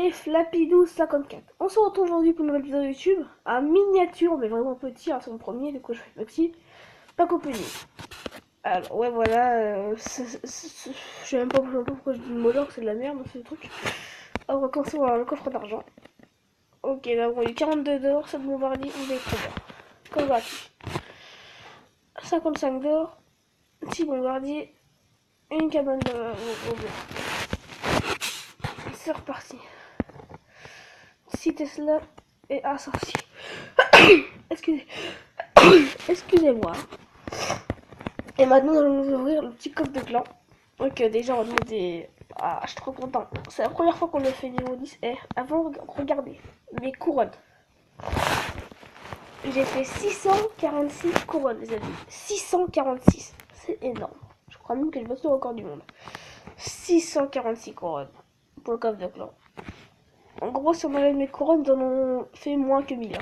et Flappy1254. On se retrouve aujourd'hui pour une nouvelle vidéo YouTube, un miniature, mais vraiment petit, hein, c'est mon premier, du coup je fais petit, pack opening. Alors ouais voilà, je sais même pas pourquoi je dis le mot d'or, c'est de la merde, c'est le truc. Alors, on va commencer par le coffre d'argent. Ok, là on a eu 42 d'or, 7 bombardiers, on est trop bien. Comme gratuit. 55 d'or, 6 bombardiers, et une cabane de... C'est reparti. 6 Tesla et un sorcier. Excusez-moi. Et maintenant, nous allons ouvrir le petit coffre de clan. Ok, déjà, on a des... Ah, je suis trop content. C'est la première fois qu'on le fait niveau 10. Et avant, regardez. Mes couronnes. J'ai fait 646 couronnes, les amis. 646. C'est énorme. Je crois même que je batte le record du monde. 646 couronnes pour le coffre de clan. En gros, si on enlève mes couronnes, nous en avons fait moins que 1000.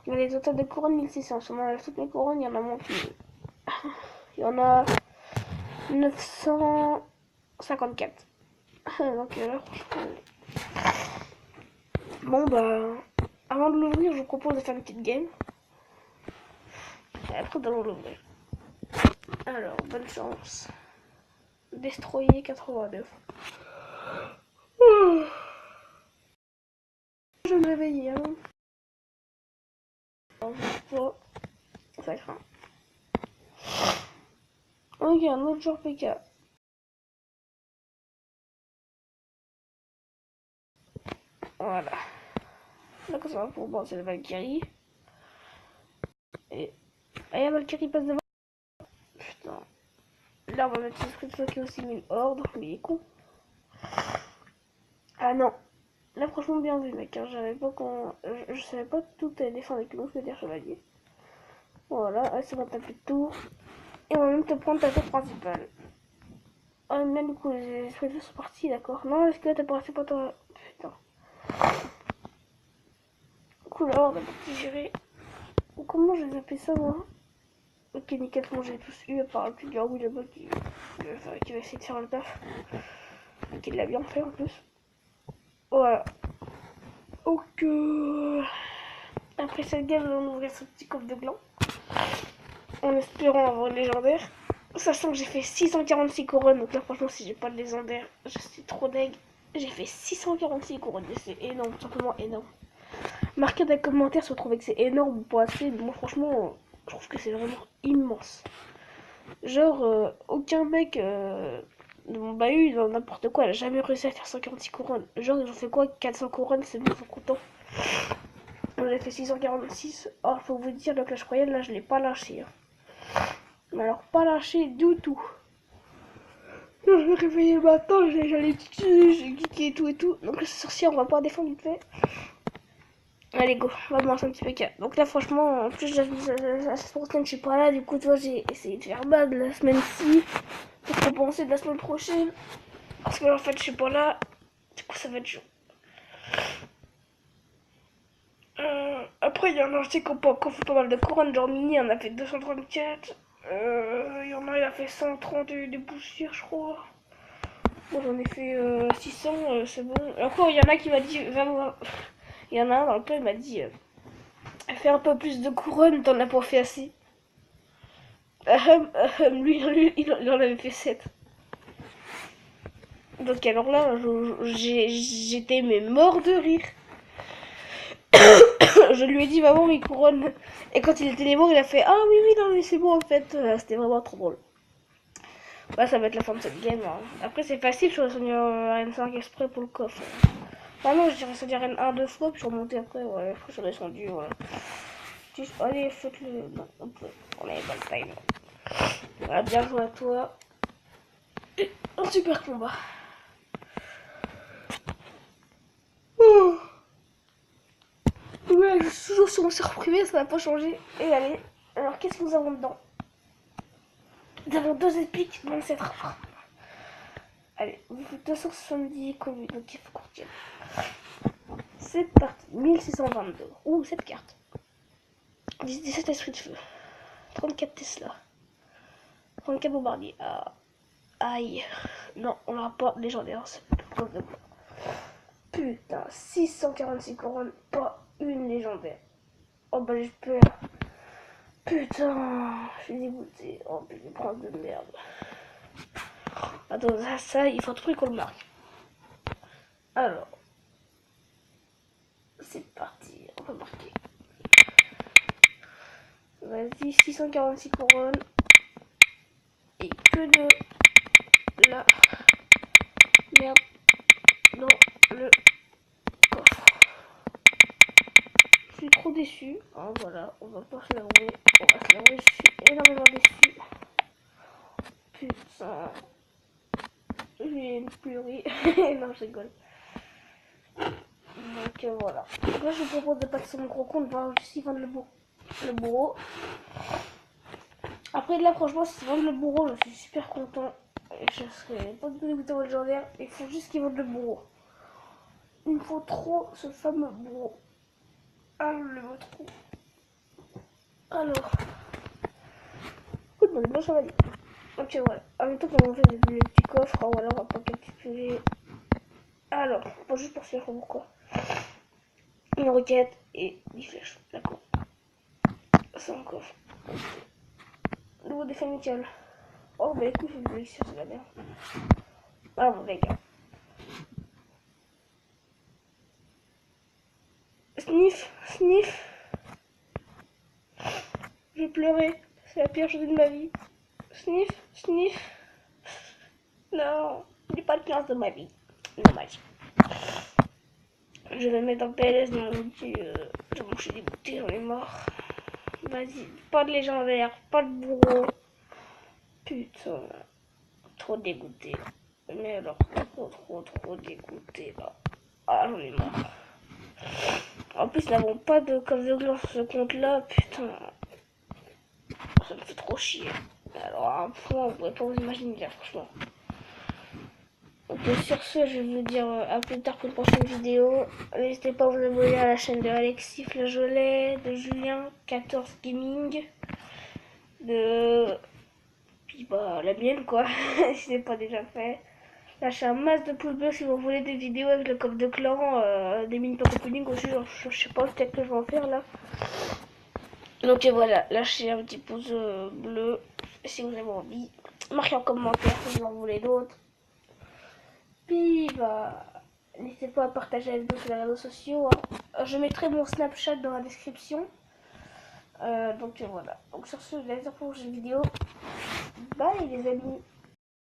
On a les totales de couronnes 1600. Si on enlève toutes mes couronnes, il y en a moins que 1000. Il y en a 954. Donc là, franchement... Bon, bah... Avant de l'ouvrir, je vous propose de faire une petite game. Et après, nous allons l'ouvrir. Alors, bonne chance. Destroyer 89. Je vais me réveiller, hein. Alors, ça craint. Ok, un autre joueur PK. Voilà. Là, comme ça, pour bon, c'est la Valkyrie. Et... Ah, la Valkyrie passe devant. Putain. Là, on va mettre une script qui est aussi 1000 ordres. Mais il est con. Ah non. Là, franchement, bien vu, mec. Hein. J'avais pas qu'on... Je savais pas tout à défendre avec le mousquetaire chevalier. Voilà. Là, ça va taper de tour. Et on va même te prendre ta tour principale. Ah, même du coup, les esprits sont partis, d'accord. Non, est-ce que t'as pas resté pour toi? Putain. Couleur, on va pas gérer. Comment j'ai zappé ça, moi? Ok, nickel, moi j'ai tous eu, à part le petit garou là-bas qui va essayer de faire le taf. Qui l'a bien fait en plus. Voilà. Ok. Après cette game, on va ouvrir ce petit coffre de gland. En espérant avoir le légendaire. Sachant que j'ai fait 646 couronnes. Donc là, franchement, si j'ai pas de légendaire, je suis trop deg. J'ai fait 646 couronnes. C'est énorme, simplement énorme. Marquez dans les commentaires si vous trouvez que c'est énorme ou pas assez. Mais moi, franchement, je trouve que c'est vraiment immense. Genre, aucun mec de mon bahut, dans n'importe quoi, elle a jamais réussi à faire 146 couronnes. Genre, ils ont fait quoi? 400 couronnes, c'est bon, ils sont contents. On a fait 646. Oh, faut vous dire, le Clash Royale, là, je l'ai pas lâché. Hein. Mais alors, pas lâché du tout. Je me réveillais le matin, j'allais tuer, j'ai geeké et tout et tout. Donc, le sorcier, on va pas défendre vite fait. Allez, go, on va commencer un petit PK. Donc là, franchement, en plus, la semaine, je suis pas là. Du coup, tu vois, j'ai essayé de faire bad la semaine-ci pour compenser de la semaine prochaine. Parce que là, en fait, je suis pas là. Du coup, ça va être chaud. Après, il y en a, je sais qu'on fait pas mal de couronnes. Genre, Mini, on a fait 234. Il y en a, il a fait 130 de poussière, je crois. Moi, j'en ai fait 600, c'est bon. Et encore, il y en a qui m'a dit, vraiment. Il y en a un dans le plan, il m'a dit, fais un peu plus de couronnes, t'en as pas fait assez. Lui, il en avait fait 7. Donc alors là, j'étais mais mort de rire. Je lui ai dit maman mes couronnes. Et quand il était les morts, il a fait ah oui oui non mais c'est bon en fait. C'était vraiment trop drôle. Bah ça va être la fin de cette game. Hein. Après c'est facile, je vais Arène 5 exprès pour le coffre. Ah non, j'ai descendu Arène 1 deux fois, puis je suis remonté après. Ouais, je suis descendu, voilà. Allez, faites-le. Non, on avait pas le time. Voilà, bien joué à toi. Et un super combat. Oh. Ouais, je suis toujours sur mon serveur privé, ça n'a pas changé. Et allez, alors qu'est-ce que nous avons dedans? Nous avons 2 épiques, 27 rares. Allez, 270 conduits, donc il faut qu'on tienne. C'est parti, 1622. Ouh, cette carte. 17 esprits de feu. 34 Tesla. 34 bombardiers. Aïe. Non, on n'aura pas légendaire, c'est pas de quoi. Putain, 646 couronnes, pas une légendaire. Oh bah j'espère. Putain, je suis dégoûté. Oh putain, prendre de merde. Attends, ça, il faut trouver qu'on le marque. Alors, c'est parti, on va marquer. Vas-y, 646 couronnes. Et que de la merde dans le coffre. Je suis trop déçu. Hein, voilà, on va pas se l'avouer. On va se l'avouer, je suis énormément déçu. Putain. Je vais pleurer. Non, je rigole. Donc voilà. Donc là, je vous propose de passer sur mon gros compte, voir s'ils vendent le bourreau. Après, là, franchement, s'ils vendent le bourreau, je suis super content. Et je serais pas dégoûté au légendaire. Il faut juste qu'ils vendent le bourreau. Il me faut trop ce fameux bourreau. Ah, je le veux trop. Alors. Écoute, bon, bon chevalier. Ok, voilà. En même temps, comme on fait des petits coffres, voilà, on va pas capturer. Alors, bon, juste pour se faire pourquoi. Une roquette et 10 flèches. D'accord. C'est un coffre. Nouveau défi amical. Oh, bah écoute, je vais c'est la merde. Ah, bon, les gars. Sniff, sniff. Je vais pleurer. C'est la pire chose de ma vie. Sniff, sniff. Non, j'ai pas de chance de ma vie. Dommage. Je vais mettre en PLS dans mon outil. Je suis dégoûté, j'en ai marre. Vas-y, pas de légendaire, pas de bourreau. Putain, trop dégoûté. Mais alors, trop dégoûté là. Ah, j'en ai marre. En plus, nous n'avons pas de coffre de glace sur ce compte-là. Putain, ça me fait trop chier. Alors, à un point, vous pouvez pas vous imaginer là, franchement. Donc, sur ce, je vais vous dire à plus tard pour une prochaine vidéo. N'hésitez pas à vous abonner à la chaîne de Alexis Flageolet, de Julien 14 Gaming, de puis bah la mienne quoi, si c'est pas déjà fait. Lâchez un masse de pouces bleus si vous voulez des vidéos avec le coffre de clan, des mini pack opening aussi, genre, je sais pas, peut-être que je vais en faire là. Donc voilà, lâchez un petit pouce bleu si vous avez envie. Marquez en commentaire si vous en voulez d'autres. Puis bah, n'hésitez pas à partager la vidéo sur les réseaux sociaux. Hein. Je mettrai mon Snapchat dans la description. Donc voilà. Donc sur ce, je vais vous dire pour une prochaine vidéo. Bye les amis.